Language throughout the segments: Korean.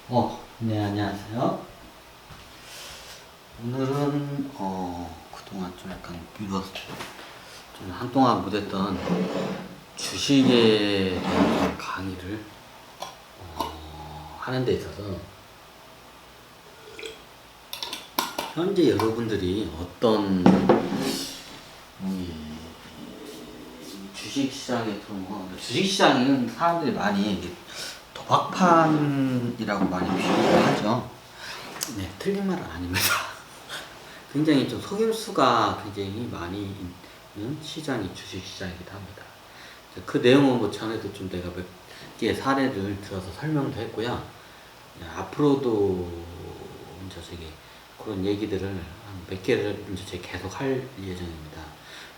네, 안녕하세요. 오늘은, 그동안 좀 약간 좀 한동안 못했던 주식에 대한 강의를, 하는 데 있어서, 현재 여러분들이 어떤, 이 주식시장에 들어오면, 주식시장은 사람들이 많이 이제 도박판이라고 많이 비유를 하죠. 네, 틀린 말은 아닙니다. 굉장히 좀 속임수가 굉장히 많이 있는 시장이 주식시장이기도 합니다. 그 내용은 뭐 전에도 좀 내가 몇 개의 사례를 들어서 설명도 했고요. 앞으로도 이제 저기 그런 얘기들을 한 몇 개를 이제 제가 계속 할 예정입니다.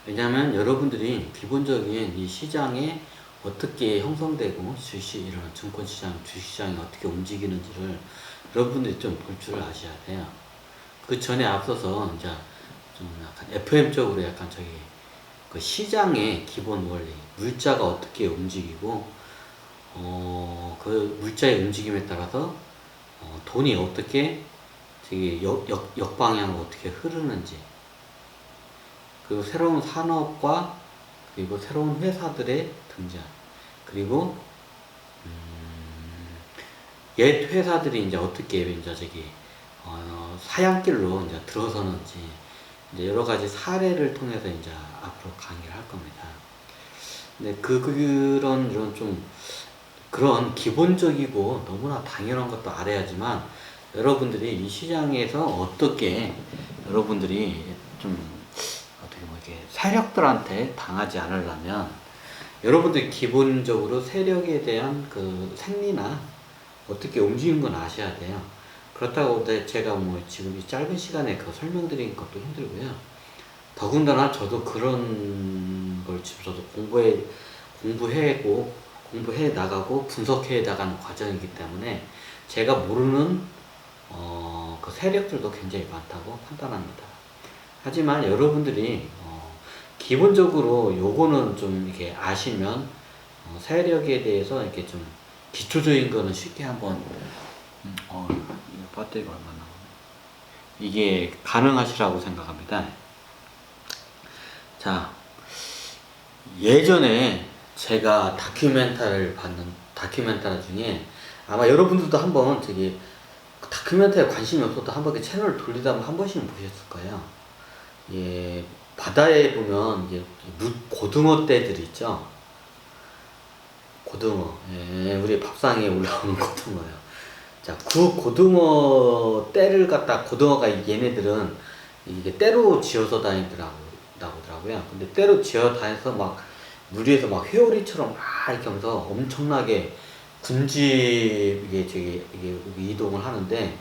왜냐하면 여러분들이 기본적인 이 시장에 어떻게 형성되고 이런 증권시장, 주식시장이 어떻게 움직이는지를 여러분들이 좀 볼 줄 아셔야 돼요. 그 전에 앞서서 이제 좀 약간 FM 쪽으로 약간 저기 그 시장의 기본 원리, 물자가 어떻게 움직이고, 그 물자의 움직임에 따라서 돈이 어떻게 저기 역방향으로 어떻게 흐르는지, 그리고 새로운 산업과 그리고 새로운 회사들의 등장, 그리고 옛 회사들이 이제 어떻게 이제 저기 사양길로 이제 들어서는지 이제 여러 가지 사례를 통해서 이제 앞으로 강의를 할 겁니다. 근데 그런 이런 좀 그런 기본적이고 너무나 당연한 것도 알아야지만 여러분들이 이 시장에서 어떻게 여러분들이 좀 어떻게 뭐 이렇게 세력들한테 당하지 않으려면 여러분들이 기본적으로 세력에 대한 그 생리나 어떻게 움직이는 건 아셔야 돼요. 그렇다고 제가 뭐 지금 이 짧은 시간에 그 설명드리는 것도 힘들고요. 더군다나 저도 그런 걸 지금 저도 공부해 나가고 분석해 나가는 과정이기 때문에 제가 모르는 그 세력들도 굉장히 많다고 판단합니다. 하지만 여러분들이 기본적으로 요거는 좀 이렇게 아시면 세력에 대해서 이렇게 좀 기초적인 거는 쉽게 한번 이거 배터리가 얼마나 나오네. 이게 가능하시라고 생각합니다. 자, 예전에 제가 다큐멘터리 중에 아마 여러분들도 한번 저기 다큐멘터리에 관심이 없어도 한번 그 채널을 돌리다 보면 한 번씩은 보셨을 거예요. 예, 바다에 보면 이제 고등어 떼들 있죠. 고등어, 예, 우리 밥상에 올라오는 고등어요. 자, 그 고등어 떼를 갖다 고등어가 얘네들은 이게 떼로 지어서 다니더라고요. 근데 떼로 지어 다녀서 막 물 위에서 막 회오리처럼 막 이렇게 하면서 엄청나게 이게 이동을 하는데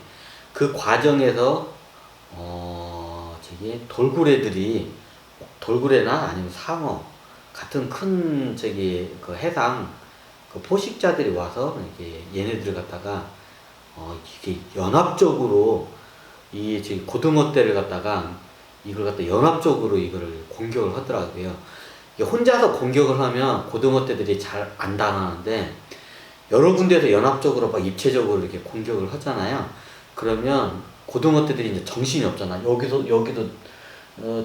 그 과정에서 저기 돌고래나 아니면 상어 같은 큰 저기 그 해상 그 포식자들이 와서 이렇게 얘네들을 갖다가 이게 연합적으로 이 지금 고등어 떼를 갖다가 이걸 갖다 연합적으로 이거를 공격을 하더라고요. 이게 혼자서 공격을 하면 고등어 떼들이 잘 안 당하는데 여러 군데에서 연합적으로 막 입체적으로 이렇게 공격을 하잖아요. 그러면 고등어 떼들이 이제 정신이 없잖아. 여기도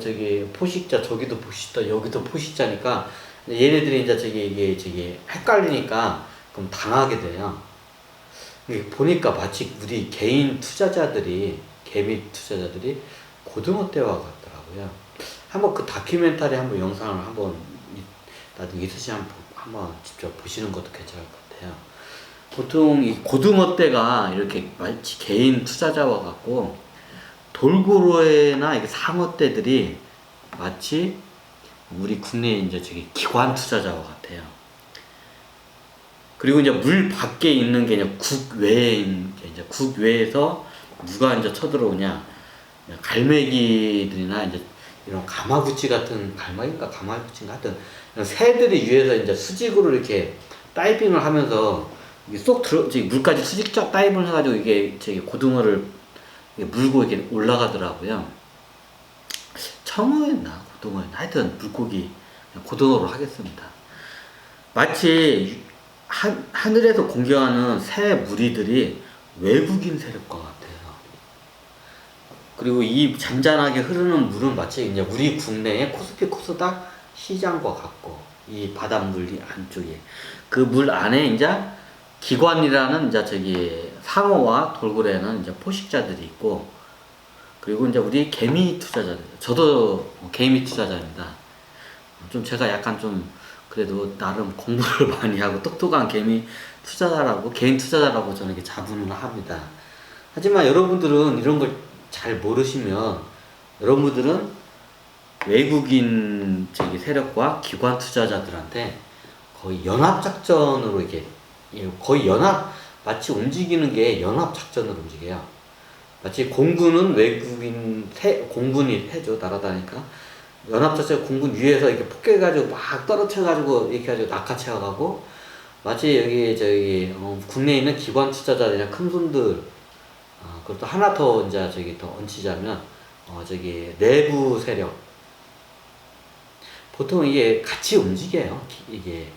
저기 포식자, 저기도 포식자, 여기도 포식자니까 얘네들이 이제 이게 헷갈리니까 그럼 당하게 돼요. 보니까 마치 우리 개미 투자자들이 고등어 떼와 같더라고요. 한번 그 다큐멘터리 한번 영상을 한번 나중에 있으시면 한번 직접 보시는 것도 괜찮을 것 같아요. 보통 이 고등어 떼가 이렇게 마치 개인 투자자와 같고 돌고래나 이게 상어 떼들이 마치 우리 국내 이제 저기 기관 투자자와 같아요. 그리고 이제 물 밖에 있는 게 이제 국외에서 누가 이제 쳐들어오냐, 갈매기들이나 이제 이런 가마구치 같은 가마구치인가 하여튼 새들이 위에서 이제 수직으로 이렇게 다이빙을 하면서 쏙 물까지 수직 쫙 다이빙을 해가지고 이게 저기 고등어를 물고 이렇게 올라가더라고요. 청어였나 고등어였나 하여튼 물고기 고등어로 하겠습니다. 마치 하늘에서 공격하는 새 무리들이 외국인 세력과 같아요. 그리고 이 잔잔하게 흐르는 물은 마치 이제 우리 국내의 코스피 코스닥 시장과 같고, 이 바닷물 안쪽에 그 물 안에 이제 기관이라는 이제 저기 상어와 돌고래는 이제 포식자들이 있고, 그리고 이제 우리 개미 투자자들, 저도 개미 투자자입니다. 좀 제가 약간 좀 그래도 나름 공부를 많이 하고 똑똑한 개미 투자자라고, 개인 투자자라고 저는 이렇게 자부는 합니다. 하지만 여러분들은 이런 걸 잘 모르시면, 여러분들은 외국인 저기 세력과 기관 투자자들한테 거의 연합작전으로 이렇게, 거의 마치 움직이는 게 연합작전으로 움직여요. 마치 공군은 공군이 해줘, 날아다니까. 연합작전 공군 위에서 이렇게 폭격해가지고 막 떨어뜨려가지고 이렇게 해가지고 낚아채어가고, 마치 여기 저기 국내에 있는 기관 투자자들이나 큰 손들, 그리고 또 하나 더 이제 저기 더 얹히자면 저기 내부 세력, 보통 이게 같이 움직여요. 이게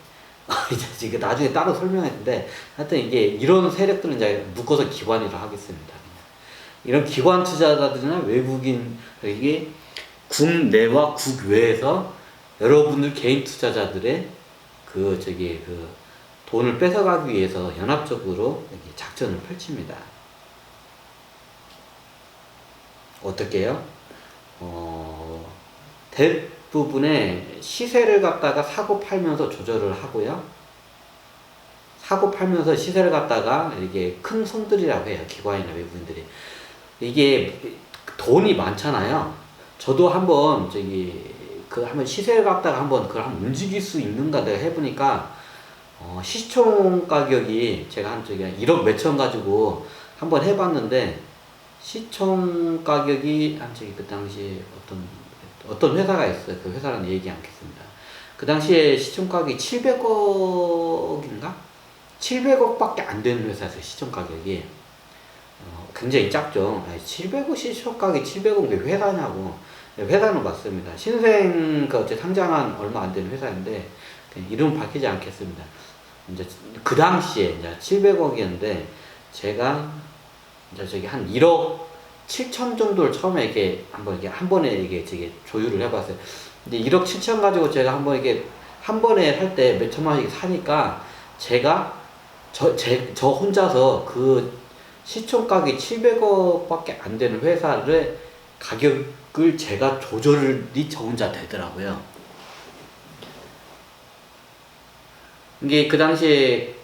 이제 지금 나중에 따로 설명했는데, 하여튼 이게 이런 세력들은 이제 묶어서 기관이라 하겠습니다. 이런 기관 투자자들이나 외국인, 이게 국내와 국외에서 여러분들 개인 투자자들의 그 돈을 뺏어가기 위해서 연합적으로 이렇게 작전을 펼칩니다. 어떻게 해요? 대부분의 시세를 갖다가 사고 팔면서 조절을 하고요. 사고 팔면서 시세를 갖다가 이게 큰 손들이라고 해요. 기관이나 외국인들이. 이게 돈이 많잖아요. 저도 한번 한번 시세를 갖다가 그걸 한번 움직일 수 있는가 내가 해보니까, 시총 가격이 제가 한 1억 몇천 가지고 한번 해봤는데, 시총 가격이 그 당시 어떤 회사가 있어요. 그 회사는 얘기 않겠습니다. 그 당시에 시총 가격이 700억인가? 700억밖에 안 되는 회사였어요. 시총 가격이. 굉장히 작죠. 700억 시총 가격이 700억 왜 회사냐고. 회사는 맞습니다. 신생 어째 상장한 얼마 안 되는 회사인데, 이름 밝히지 않겠습니다. 이제 그 당시에 이제 700억이었는데, 제가 이제 한 1억 7천 정도를 처음에 한 번에 이게 조율을 해봤어요. 근데 1억 7천 가지고 제가 한 번에 살 때 몇 천만 원씩 사니까, 제가 저 혼자서 그 시총 가격이 700억밖에 안 되는 회사를 가격을 제가 조절이 저 혼자 되더라고요. 이게 그 당시에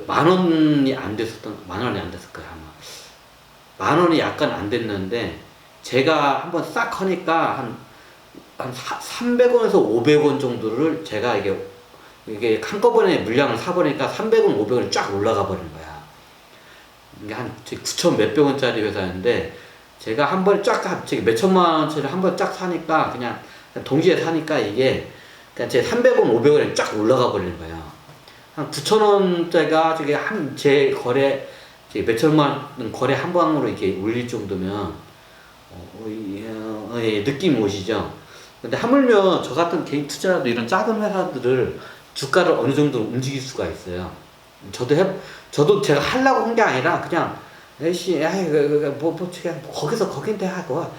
만 원이 안 됐을 거예요, 아마. 만 원이 약간 안 됐는데, 제가 한번 싹 하니까 한 300원에서 500원 정도를 제가 이게 한꺼번에 물량을 사버리니까 300원, 500원이 쫙 올라가 버린 거야. 이게 한 9천 몇백 원짜리 회사였는데, 제가 한 번에 쫙 몇천만 원짜리 한 번 쫙 사니까, 그냥 동시에 사니까 이게 그냥 제 300원, 500원이 쫙 올라가 버리는 거야. 한 9천 원짜리가 제 거래, 몇천만 원 거래 한 방으로 이렇게 올릴 정도면, 느낌 오시죠? 근데 하물며 저 같은 개인 투자자도 이런 작은 회사들을 주가를 어느 정도 움직일 수가 있어요. 저도 제가 하려고 한 게 아니라, 그냥, 거긴데 하고,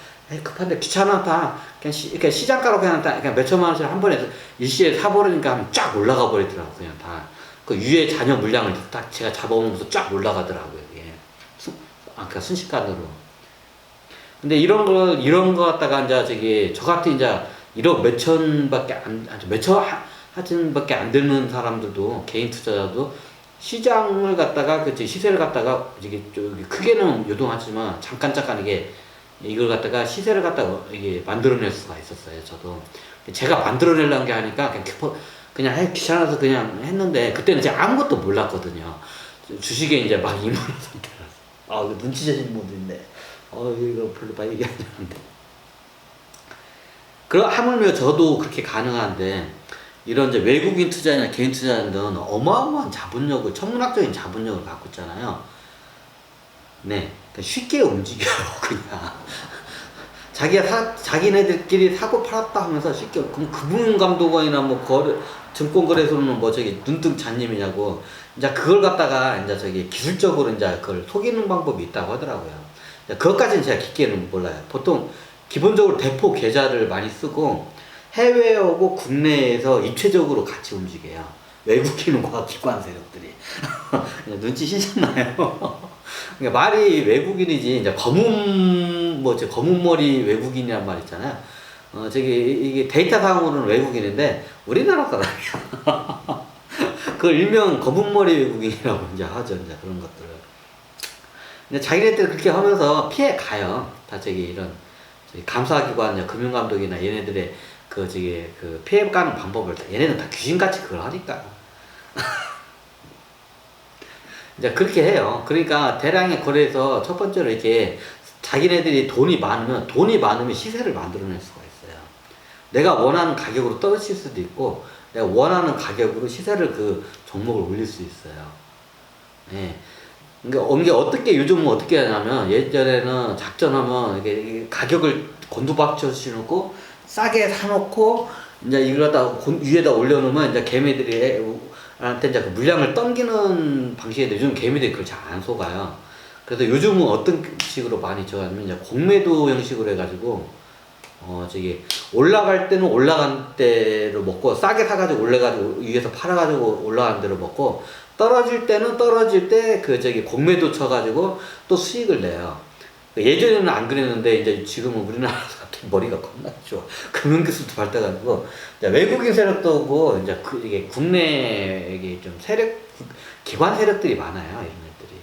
급한데 귀찮았다. 그냥 시장가로 그냥 몇천만 원씩 한 번에 일시에 사버리니까 쫙 올라가 버리더라고요. 그냥 다. 그 위에 잔여 물량을 딱 제가 잡아오면서 쫙 올라가더라고요. 이게. 그러니까 순식간으로. 근데 이런 거 갖다가 저 같은 1억 몇천밖에 하여튼밖에 안 되는 사람들도, 개인 투자자도 시장을 갖다가 시세를 갖다가 크게는 요동하지만 잠깐 이걸 갖다가 시세를 갖다가 이게 만들어낼 수가 있었어요. 저도 제가 만들어내려는 게 아니까 그냥 귀찮아서 그냥 했는데, 그때는 제가 아무것도 몰랐거든요. 주식에 이제 막 입문한 상태라서. 이거 눈치채신 분도 있네. 이거 별로 막 얘기 안 하는데. 하물며 저도 그렇게 가능한데, 이런 외국인 투자나 개인 투자자들은 어마어마한 자본력을, 천문학적인 자본력을 갖고 있잖아요. 네. 쉽게 움직여요, 그냥. 자기네들끼리 사고 팔았다 하면서 쉽게, 그럼 금융감독원이나 뭐 증권거래소는 뭐 저기 눈뜬 잔님이냐고, 이제 그걸 갖다가 이제 저기 기술적으로 이제 그걸 속이는 방법이 있다고 하더라고요. 그것까지는 제가 깊게는 몰라요. 보통 기본적으로 대포 계좌를 많이 쓰고 해외에 오고 국내에서 입체적으로 같이 움직여요. 외국인과 기관 세력들이. 눈치 채셨나요? 그러니까 말이 외국인이지, 이제 검은 머리 외국인이란 말 있잖아요. 이게 데이터상으로는 외국인인데, 우리나라 사람이야. 그걸 일명 검은 머리 외국인이라고 이제 하죠, 이제 그런 것들을. 근데 자기네들 그렇게 하면서 피해 가요. 다 이런, 감사기관, 금융감독이나 얘네들의 그 피해 가는 방법을 얘네는 다 귀신같이 그걸 하니까. 이제 그렇게 해요. 그러니까 대량의 거래에서 첫 번째로 이렇게 자기네들이 돈이 많으면 시세를 만들어낼 수가 있어요. 내가 원하는 가격으로 떨어질 수도 있고, 내가 원하는 가격으로 시세를 그 종목을 올릴 수 있어요. 예. 그러니까 이게 요즘은 어떻게 하냐면, 예전에는 작전하면 이게 가격을 곤두박질 치놓고 싸게 사놓고 이제 이걸 갖다 위에다 올려놓으면 이제 개미들이 한테 이제 그 물량을 당기는 방식인데, 요즘 개미들이 그걸 잘 안 속아요. 그래서 요즘은 어떤 식으로 많이 저하냐면 이제 공매도 형식으로 해가지고 올라갈 때는 올라간 대로 먹고, 싸게 사가지고 올라가지고 위에서 팔아가지고 올라간 대로 먹고, 떨어질 때는 떨어질 때 공매도 쳐가지고 또 수익을 내요. 예전에는 안 그랬는데 이제 지금은 우리나라 사람들 머리가 겁나 좋아. 금융기술도 발달해가지고 외국인 세력도 오고, 이제 이게 국내 이게 좀 기관 세력들이 많아요. 이런 애들이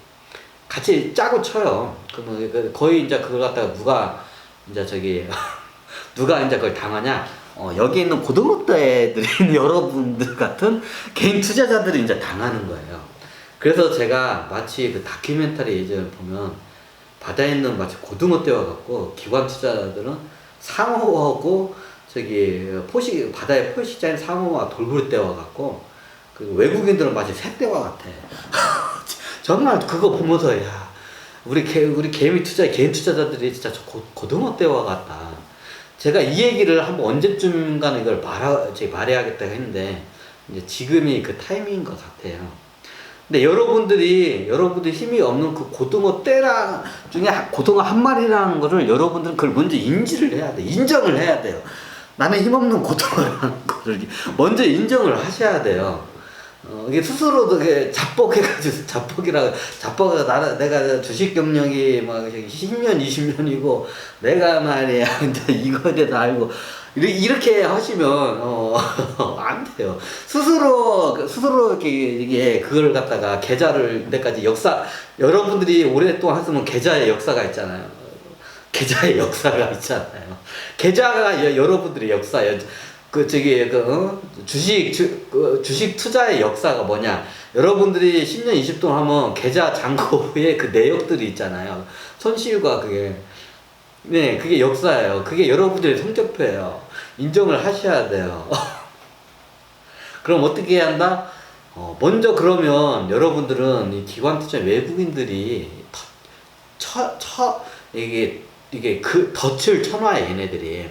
같이 짜고 쳐요. 그러면 거의 이제 그걸 갖다가 누가 이제 그걸 당하냐? 여기 있는 고등학교들인 여러분들 같은 개인 투자자들이 이제 당하는 거예요. 그래서 제가 마치 그 다큐멘터리 예전에 보면, 바다에 있는 마치 고등어 떼와 갖고 기관 투자자들은 상어하고 바다에 포식자인 상어와 돌고래 떼와 갖고, 그 외국인들은 마치 새떼와 같아. 정말 그거 보면서, 야, 우리 개인 투자자들이 진짜 고등어 떼와 같다. 제가 이 얘기를 한번 언제쯤인가 이걸 말해야겠다 했는데, 이제 지금이 그 타이밍인 것 같아요. 근데 여러분들이 힘이 없는 그 고등어 떼랑 중에 고등어 한 마리라는 거를 여러분들은 그걸 먼저 인지를 해야 돼. 인정을 해야 돼요. 나는 힘없는 고등어라는 거를 먼저 인정을 하셔야 돼요. 이게 스스로도 내가 주식 경력이 막 10년, 20년이고, 내가 말이야, 이제 이거에 대해서 알고, 이렇게 하시면, 안 돼요. 스스로 이게 그걸 갖다가 계좌를, 여러분들이 오랫동안 했으면 계좌의 역사가 있잖아요. 계좌가 여러분들의 역사예요. 주식 투자의 역사가 뭐냐? 여러분들이 10년, 20년 하면 계좌 잔고에 그 내역들이 있잖아요. 손실과 그게 역사예요. 그게 여러분들의 성적표예요. 인정을 하셔야 돼요. 그럼 어떻게 해야 한다? 먼저 그러면 여러분들은 이 기관 투자 외국인들이 이게 그 덫을 쳐놔요. 얘네들이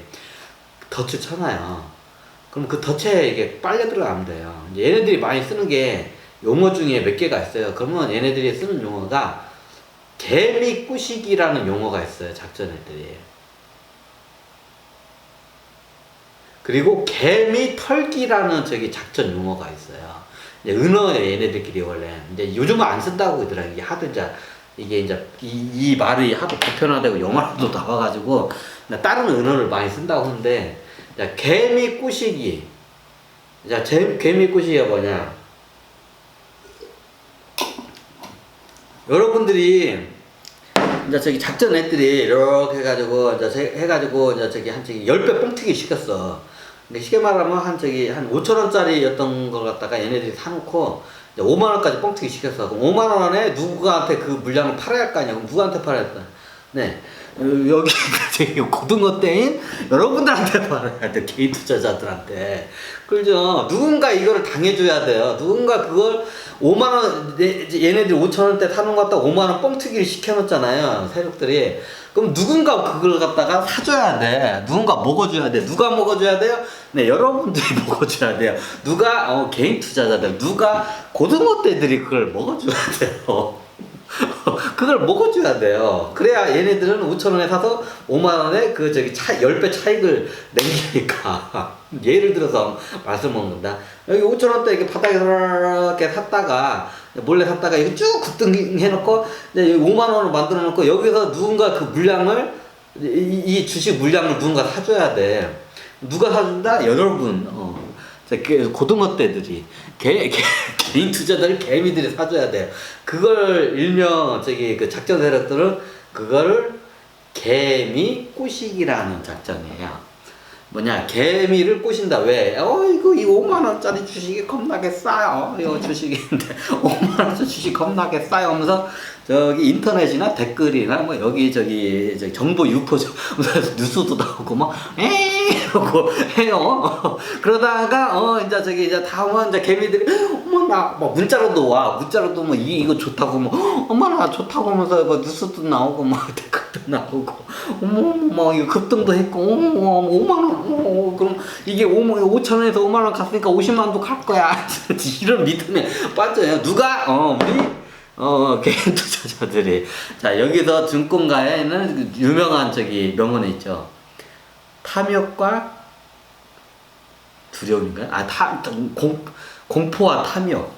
덫을 쳐놔요. 그럼 그 덫에 이게 빨려 들어가면 돼요. 이제 얘네들이 많이 쓰는 게 용어 중에 몇 개가 있어요. 그러면 얘네들이 쓰는 용어가 개미 꾸시기라는 용어가 있어요. 작전 애들이. 그리고 개미 털기라는 작전 용어가 있어요. 이제 은어예요. 얘네들끼리 원래. 이제 요즘은 안 쓴다고 그러더라고요. 이게 하도 이제 이 말이 하도 보편화되고 영화로도 나와가지고 다른 은어를 많이 쓴다고 하는데, 개미 꾸시기. 개미 꾸시기가 뭐냐? 여러분들이 이제 작전 애들이 이렇게 해가지고 한 10배 뻥튀기 시켰어. 근데 쉽게 말하면 한 5,000원짜리였던 걸 갖다가 얘네들이 사놓고 5만원까지 뻥튀기 시켰어. 그럼 5만원에 누구한테 그 물량을 팔아야 할 거 아니야. 그럼 누구한테 팔아야 할까? 네. 여기 저기 고등어 때인 여러분들한테 말해야 돼. 개인 투자자들한테. 그죠? 누군가 이거를 당해줘야 돼요. 누군가 그걸 5만원, 얘네들이 5천원대 사는 것 같다 5만원 뻥튀기를 시켜놓잖아요. 세력들이. 그럼 누군가 그걸 갖다가 사줘야 돼. 누군가 먹어줘야 돼. 누가 먹어줘야 돼요? 네, 여러분들이 먹어줘야 돼요. 누가, 개인 투자자들, 누가 고등어떼들이 그걸 먹어줘야 돼요. 그걸 먹어줘야 돼요. 그래야 얘네들은 5천원에 사서 5만원에 그 저기 10배 차익을 남기니까. 예를 들어서 말씀먹는다. 여기 5천원대 이렇게 바닥에 이렇게 샀다가 몰래 샀다가 이거 쭉 급등해놓고 이제 5만원으로 만들어 놓고 여기서 누군가 그 물량을 이 주식 물량을 누군가 사줘야 돼. 누가 사준다? 여러분. 고등어떼들이 개인 투자자들 개미들이 사줘야 돼요. 그걸 일명 그 작전 세력들은 그거를 개미 꼬시기라는 작전이에요. 뭐냐, 개미를 꼬신다. 왜? 이거 5만원짜리 주식이 겁나게 싸요. 이거 주식인데 5만원짜리 주식 겁나게 싸요 하면서 저기 인터넷이나 댓글이나 뭐 여기저기 정보 유포 뉴스도 나오고 막 이러고 해요. 그러다가 이제 다음은 이제 개미들이 어머나 뭐 문자로도 와. 문자로도 뭐 이거 좋다고 뭐 어머나 좋다고 하면서 뭐 뉴스도 나오고 막 댓글도 나오고 어머 이거 급등도 했고 5만원 그럼 이게 5천원에서 5만원 갔으니까 50만원도 갈 거야. 이런 믿음에 빠져요. 누가 우리 개인 투자자들이. 자, 여기서 증권가에는 유명한 명언이 있죠. 탐욕과 두려움인가요? 공포와 탐욕.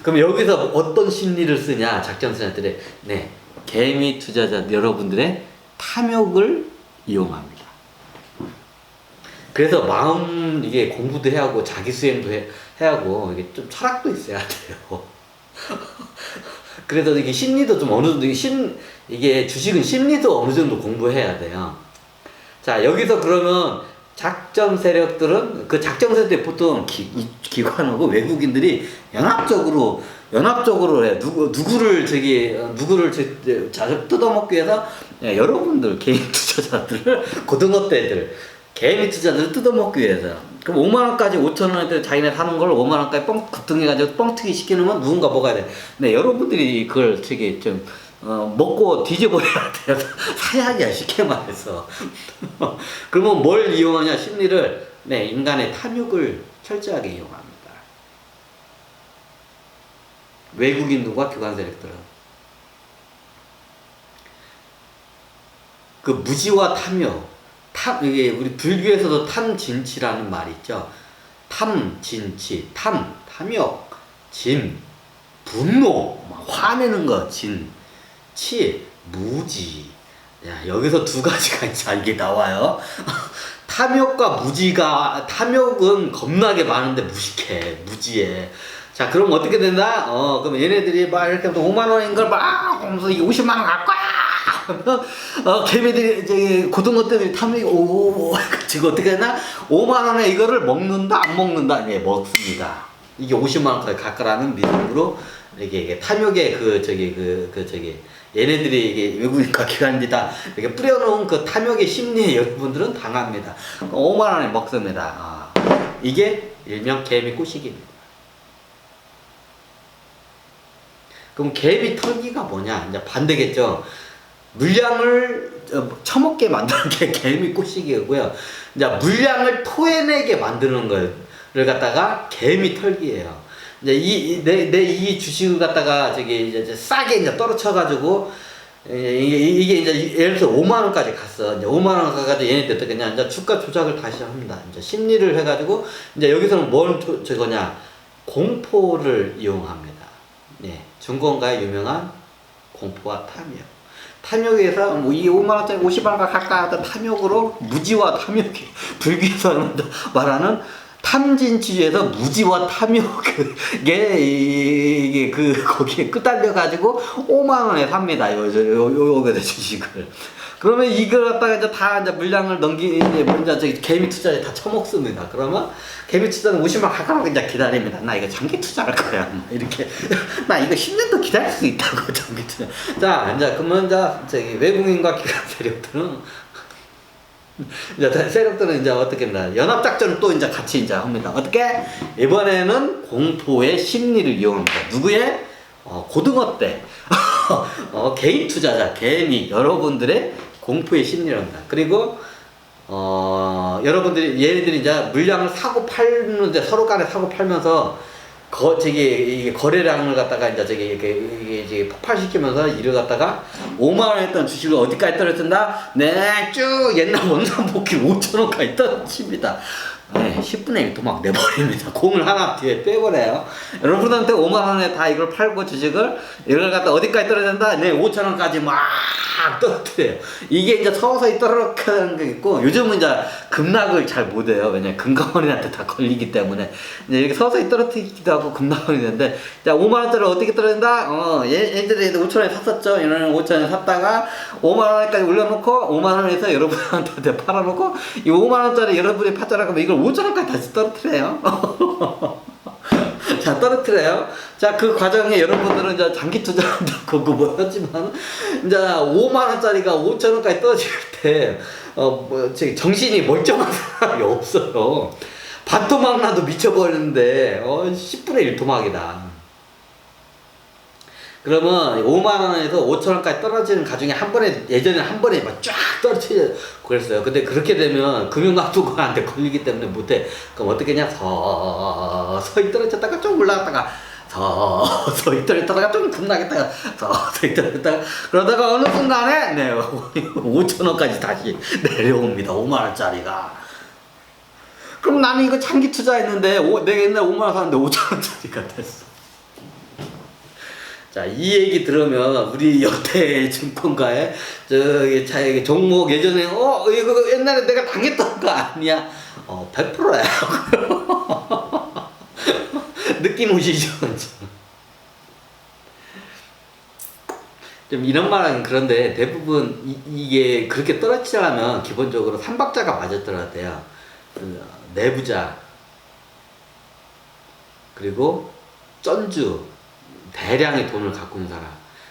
그럼 여기서 어떤 심리를 쓰냐, 작전세력들이. 네, 개미 투자자 여러분들의 탐욕을 이용합니다. 그래서 이게 공부도 해야 하고, 자기 수행도 해야 하고, 이게 좀 철학도 있어야 돼요. 그래서 이게 심리도 좀 어느 정도, 이게 주식은 심리도 어느 정도 공부해야 돼요. 자, 여기서 그러면 작전 세력들은, 그 작전 세력들이 보통 기관하고 외국인들이 연합적으로 해. 누구를 뜯어먹기 위해서, 여러분들, 개인 투자자들을, 고등어떼들, 개미 투자자들을 뜯어먹기 위해서. 그럼 5만원까지 5천원대 자기네 사는 걸 5만원까지 급등해가지고 뻥튀기 시키는 누군가 먹어야 돼. 네, 여러분들이 그걸 먹고 뒤져버려야 돼요. 사야기야, 쉽게 말해서. 그러면 뭘 이용하냐, 심리를. 네, 인간의 탐욕을 철저하게 이용합니다. 외국인들과 기관 세력들은. 그 무지와 탐욕. 이게 우리 불교에서도 탐진치라는 말이 있죠. 탐진치, 탐욕, 진, 분노, 화내는 거, 치, 무지. 야, 여기서 두 가지가 이게 나와요. 탐욕은 겁나게 많은데 무지해. 자, 그럼 어떻게 된다? 그럼 얘네들이 막 이렇게 5만원인 걸 막 하면서 이게 50만원 갈 거야! 개미들이, 고등어떼들이 탐욕이, 지금 어떻게 했나? 5만원에 이거를 먹는다, 안 먹는다? 네, 먹습니다. 이게 50만원까지 갈 거라는 믿음으로, 이게 탐욕의 얘네들이 이게 외국인과 기관입니다. 이렇게 뿌려놓은 그 탐욕의 심리에 여러분들은 당합니다. 5만원에 먹습니다. 이게 일명 개미 꼬시기입니다. 그럼 개미 털기가 뭐냐? 이제 반대겠죠. 물량을 처먹게 만드는 게 개미 꼬시기고요. 이제 물량을 토해내게 만드는 거를 갖다가 개미 털기예요. 이제 이 주식을 갖다가 이제 싸게 이제 떨어쳐가지고 이게 이제 예를 들어서 5만원까지 갔어. 이제 5만원 가가지고 얘네들 어떻게 냐 이제 주가 조작을 다시 합니다. 이제 심리를 해가지고 이제 여기서는 공포를 이용합니다. 네, 증권가의 유명한 공포와 탐욕. 탐욕에서 이 5만원짜리 50만원가 갈까 하던 탐욕으로 무지와 탐욕이 불교에서 말하는 탐진치에서 무지와 탐욕에 이게 거기에 끄달려 가지고 5만원에 삽니다. 요거 주식을. 그러면 이걸 갖다가 이제 다 이제 물량을 넘기는 먼저 저기 개미 투자에 다 처먹습니다. 그러면 개미 투자는 50만 가까이 이제 기다립니다. 나 이거 장기 투자할 거야. 이렇게 나 이거 10년 더 기다릴 수 있다고 장기 투자. 자, 이제 그러면 이제 저기 외국인과 기관 세력들은 이제 세력들은 이제 어떻게 합니다. 연합 작전을 또 이제 같이 이제 합니다. 어떻게? 이번에는 공포의 심리를 이용합니다. 누구의? 고등어 때 개인 투자자, 개미 여러분들의 공포의 심리를 합니다. 그리고 여러분들이 얘네들이 이제 물량을 사고 팔는데 서로 간에 사고 팔면서 이게 거래량을 갖다가 이제 이게 폭발시키면서 이를 갖다가 5만 원 했던 주식을 어디까지 떨어진다? 네, 쭉 옛날 원산복귀 5천 원까지 떨어집니다. 네, 10분의 1 도막 내버립니다. 공을 하나 뒤에 빼버려요. 여러분한테 5만 원에 다 이걸 팔고 주식을 이걸 갖다 어디까지 떨어진다? 네, 5천 원까지 막 떨어뜨려요. 이게 이제 서서히 떨어지는 게 있고, 요즘은 이제 급락을 잘 못해요. 왜냐면 금감원한테 다 걸리기 때문에 이제 이렇게 서서히 떨어뜨리기도 하고 급락이 되는데, 자 5만 원짜리 어떻게 떨어진다? 얘들이 5천 원에 샀었죠. 얘는 5천 원에 샀다가 5만 원까지 올려놓고 5만 원에서 여러분한테 팔아놓고 이 5만 원짜리 여러분이 팔잖아. 그러면 이걸 5천 원까지 다시 떨어뜨려요. 자, 떨어뜨려요. 자, 그 과정에 여러분들은 이제 장기 투자한다고 뭐 하지만, 이제 5만원짜리가 5천원까지 떨어질 때, 정신이 멀쩡한 사람이 없어요. 반토막 나도 미쳐버리는데, 10분의 1 토막이다. 그러면 5만원에서 5천원까지 떨어지는 가중에 한 번에, 예전에 한 번에 막 쫙 떨어뜨려 그랬어요. 근데 그렇게 되면 금융감독관한테 걸리기 때문에 못해. 그럼 어떻게 했냐? 서서히 떨어졌다가 좀 올라갔다가 서서히 떨어졌다가 좀 급락했다가 서서히 떨어졌다가 그러다가 어느 순간에 네, 5천원까지 다시 내려옵니다. 5만원짜리가. 그럼 나는 이거 장기 투자했는데 내가 옛날에 5만원 샀는데 5천원짜리가 됐어. 자, 이 얘기 들으면 우리 여태 증권가에 저기 종목 예전에 이거 옛날에 내가 당했던 거 아니야? 100%야. 느낌 오시죠? 좀 이런 말은 그런데 대부분 이게 그렇게 떨어지려면 기본적으로 3박자가 맞았더라 돼요. 내부자, 그리고 쩐주, 대량의 돈을 갖고 있는 사람,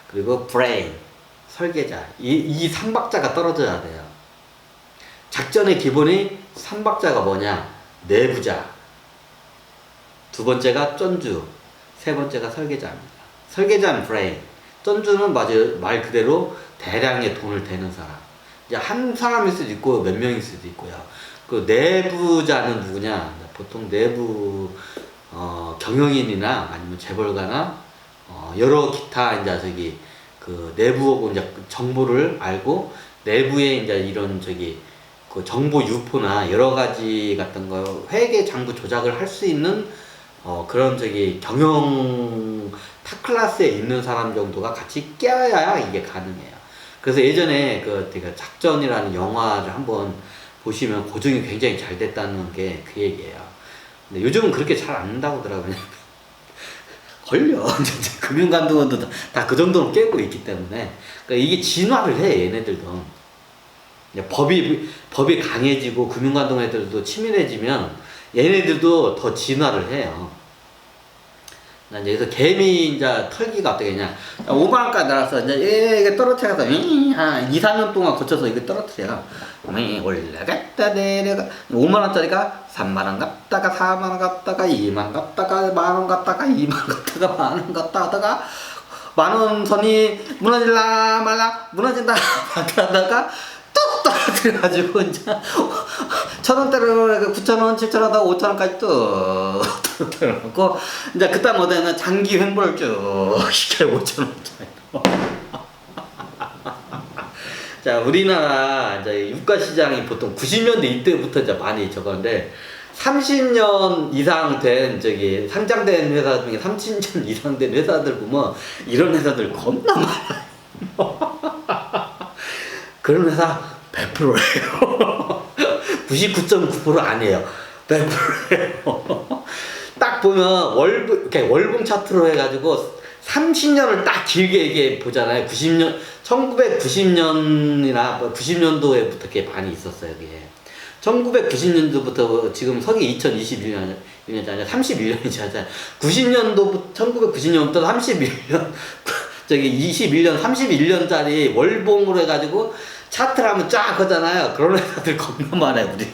그리고 브레인, 설계자, 이 3박자가 떨어져야 돼요. 작전의 기본이 3박자가 뭐냐? 내부자, 두 번째가 쩐주, 세 번째가 설계자입니다. 설계자는 브레인, 쩐주는 말 그대로 대량의 돈을 대는 사람. 이제 한 사람일 수도 있고 몇 명일 수도 있고요. 그 내부자는 누구냐? 보통 내부 경영인이나 아니면 재벌가나 여러 기타 이제 그 내부하고 이제 정보를 알고 내부에 이제 이런 그 정보 유포나 여러 가지 같은 거 회계 장부 조작을 할 수 있는 그런 경영 타 클래스에 있는 사람 정도가 같이 껴야 이게 가능해요. 그래서 예전에 제가 작전이라는 영화를 한번 보시면 고증이 굉장히 잘 됐다는 게 그 얘기예요. 근데 요즘은 그렇게 잘 안 한다고 하더라고요. 걸려. 금융감독원도 다 그 정도는 깨고 있기 때문에. 그러니까 이게 진화를 해, 얘네들도. 법이 강해지고 금융감독원 애들도 치밀해지면 얘네들도 더 진화를 해요. 그래서 개미 이제 털기가 어떻게 했냐. 5만원까지 날아서 이제 이게 떨어뜨려서 2, 3년 동안 거쳐서 이거 떨어뜨려. 올라갔다 내려가. 5만원짜리가 3만원 갔다가 4만원 갔다가 2만원 갔다가 만원 갔다가 2만원 갔다가 만원 갔다 하다가 만원 선이 무너질라 말라 무너진다 하다가 뚝 떨어뜨려가지고 이제 1,000원대로 9,000원, 7,000원, 5,000원까지 뚝 떨어뜨려놓고 이제 그다음 뭐냐면 장기 횡보를 쭉 시켜 5,000원짜리. 자, 우리나라 이제 유가 시장이 보통 90년대 이때부터 이제 많이 저건데 30년 이상 된 상장된 회사 중에 30년 이상 된 회사들 보면 이런 회사들 겁나 많아요. 그런 회사 100%예요. 99.9% 아니에요. 100%예요. 딱 보면 월봉 차트로 해가지고 30년을 딱 길게 이게 보잖아요. 1990년이나 90년도에부터 이렇게 많이 있었어요. 그게 1990년도부터 지금 석이 2021년이 아니라 31년이잖아요. 90년도부터 1990년부터 31년 저기 21년 31년짜리 월봉으로 해가지고 차트를 하면 쫙 하잖아요. 그런 회사들 겁나 많아요, 우리는.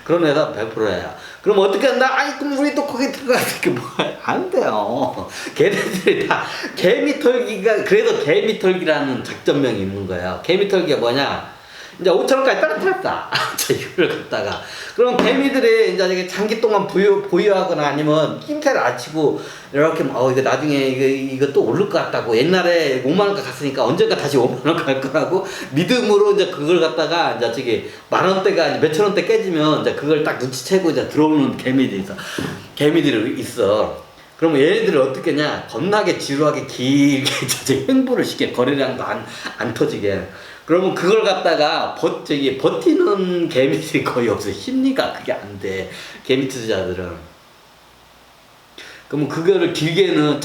그런 회사 100%예요. 그럼 어떻게 한다? 아니, 그럼 우리 또 거기 들어가서 뭐, 안 돼요. 걔네들이 다 개미털기가, 그래도 개미털기라는 작전명이 있는 거예요. 개미털기가 뭐냐? 이제 5천원까지 떨어뜨렸다. 이걸 갖다가. 그럼 개미들이 이제 장기 동안 보유하거나 아니면 낌새를 안 치고, 이렇게, 이거 나중에 이거 또 오를 것 같다고. 옛날에 5만원가 갔으니까 언젠가 다시 5만원 갈 거라고 믿음으로 이제 그걸 갖다가 이제 저기 만원대가 몇천원대 깨지면 이제 그걸 딱 눈치채고 이제 들어오는 개미들이 있어. 그러면 얘네들을 어떻게 하냐? 겁나게 지루하게 길게 이제 횡보를 시켜. 거래량도 안 터지게. 그러면 그걸 갖다가 버티는 개미들이 거의 없어요. 심리가 그게 안 돼. 개미 투자자들은. 그러면 그거를 짧게는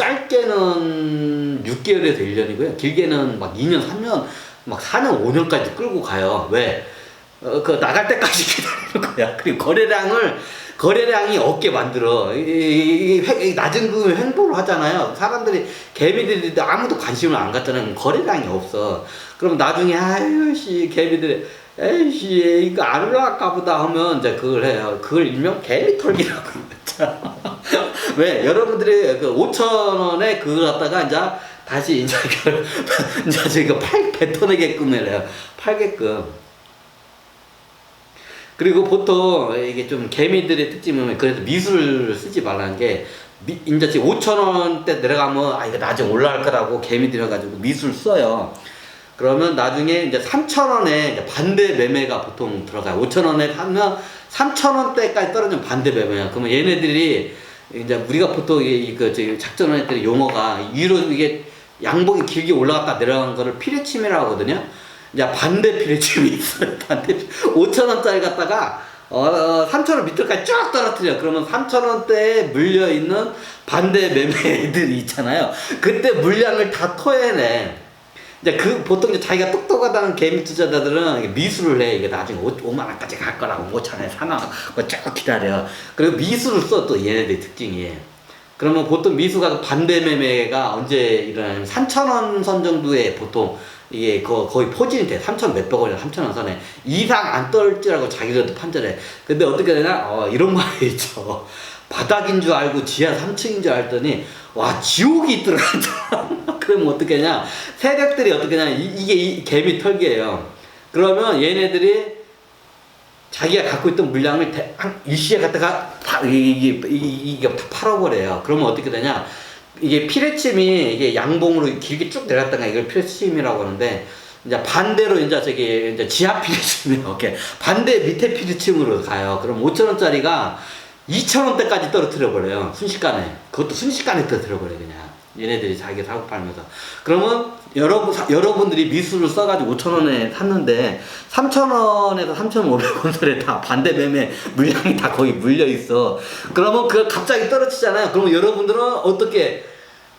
6개월에서 1년이고요. 길게는 막 2년, 3년, 막 4년, 5년까지 끌고 가요. 왜? 그 나갈 때까지 기다리는 거야. 그리고 거래량이 없게 만들어. 낮은 금액 횡보를 하잖아요. 사람들이, 개미들이 아무도 관심을 안 갖잖아요. 그럼 거래량이 없어. 그럼 나중에, 개미들이, 이거 안 올라갈까 보다 하면 이제 그걸 해요. 그걸 일명 개미털기라고 했잖아. 왜? 여러분들이 그 5,000원에 그걸 갖다가 이제 다시 이제 이거 뱉어내게끔 해요. 팔게끔. 그리고 보통 이게 좀 개미들의 특징은 그래도 미술을 쓰지 말라는 게, 이제 5,000원대 내려가면 이거 나중에 올라갈 거라고 개미들이 해가지고 미술 써요. 그러면 나중에 이제 3,000원에 반대 매매가 보통 들어가요. 5,000원에 사면 3,000원대까지 떨어지면 반대 매매야. 그러면 얘네들이 이제 우리가 보통 이거 작전을 할 때 용어가 위로 이게 양봉이 길게 올라갔다 내려간 거를 피레침이라고 하거든요. 이제 반대 피레침이 있어요. 5,000원짜리 갖다가 3,000원 밑에까지 쭉 떨어뜨려. 그러면 3,000원대에 물려있는 반대 매매들이 있잖아요. 그때 물량을 다 토해내. 이제 보통 이제 자기가 똑똑하다는 개미 투자자들은 미수를 해. 이게 나중에 5만원까지 갈 거라고 5,000원에 사놔. 쭉 기다려. 그리고 미수를 써, 또 얘네들 특징이. 그러면 보통 미수가 반대 매매가 언제 일어나냐면 3,000원 선 정도에 보통 이게 거의 포진이 돼. 3,000 몇백 원이나 3,000원 선에 이상 안 떨지라고 자기들도 판단해. 근데 어떻게 되나? 이런 말이 있죠. 바닥인 줄 알고 지하 3층인 줄 알았더니 와, 지옥이 있더라. 그러면 어떻게 하냐? 세력들이 어떻게 하냐? 이게 개미 털기예요. 그러면 얘네들이 자기가 갖고 있던 물량을 일시에 갖다가 이게 다 팔아버려요. 그러면 어떻게 되냐? 이게 피레침이 이게 양봉으로 길게 쭉 내렸다가 이걸 피레침이라고 하는데, 이제 반대로 이제 지하 피레침이 이렇게 반대 밑에 피레침으로 가요. 그럼 5,000원짜리가 2,000원대까지 떨어뜨려 버려요. 순식간에. 그것도 순식간에 떨어뜨려 버려요, 그냥. 얘네들이 자기 사고 팔면서. 그러면 여러분들이 미수를 써가지고 5,000원에 샀는데 3,000원에서 3,500원 선에 다 반대 매매 물량이 다 거기 물려 있어. 그러면 그걸 갑자기 떨어지잖아요. 그러면 여러분들은 어떻게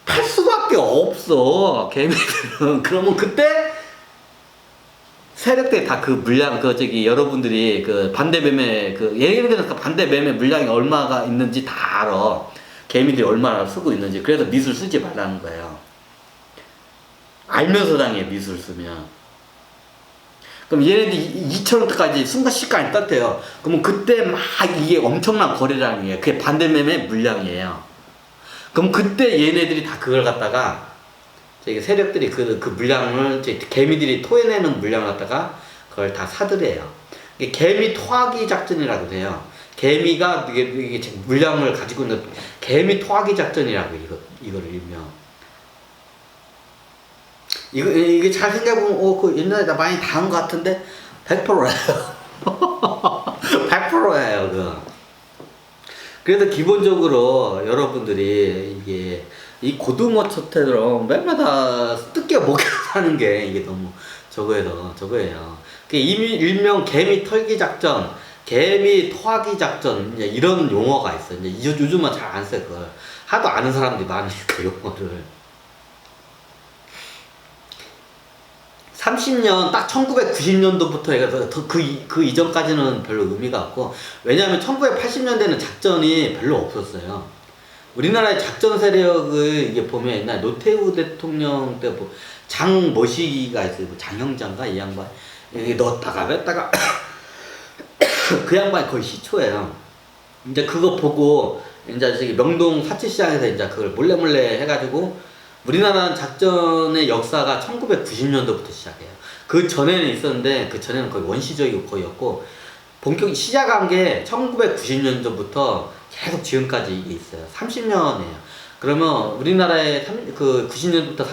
팔 수밖에 없어, 개미들은. 그러면 그때 세력들이 다 그 물량, 여러분들이 그 반대 매매, 예를 들어서 반대 매매 물량이 얼마가 있는지 다 알아. 개미들이 얼마나 쓰고 있는지. 그래서 미술 쓰지 말라는 거예요. 알면서 당해, 미술 쓰면. 그럼 얘네들이 2,000원대까지 순간시간에 떴대요. 그러면 그때 막 이게 엄청난 거래량이에요. 그게 반대 매매 물량이에요. 그럼 그때 얘네들이 다 그걸 갖다가, 세력들이 그 물량을, 개미들이 토해내는 물량을 갖다가 그걸 다 사들여요. 이게 개미 토하기 작전이라고 돼요. 개미가 이게 물량을 가지고 있는 개미 토하기 작전이라고, 이거를 일명. 이게 잘 생각해보면, 그 옛날에 나 많이 당한 것 같은데, 100%예요. 100%예요, 그거. 그래서 기본적으로 여러분들이 이 고등어 첫태로 맨날 다 뜯겨 먹여 사는 게 이게 너무 저거예요. 일명 개미 털기 작전, 개미 토하기 작전, 이런 용어가 있어요. 이제 요즘은 잘 안 써, 그걸. 하도 아는 사람들이 많으니까 용어를. 30년, 딱 1990년도부터 해서 그 이전까지는 별로 의미가 없고, 왜냐하면 1980년대는 작전이 별로 없었어요. 우리나라의 작전 세력을 이게 보면 옛날 노태우 대통령 때 뭐 장머시기가 있어요. 뭐 장형장가 이 양반. 여기 넣었다가 뺐다가 그 양반이 거의 시초예요. 이제 그거 보고 이제 저기 명동 사치시장에서 이제 그걸 몰래 해가지고 우리나라는 작전의 역사가 1990년도부터 시작해요. 그 전에는 있었는데 그 전에는 거의 원시적이고 거의였고 본격이 시작한 게 1990년도부터 계속 지금까지 이게 있어요. 30년이에요. 그러면 우리나라의 그 90년부터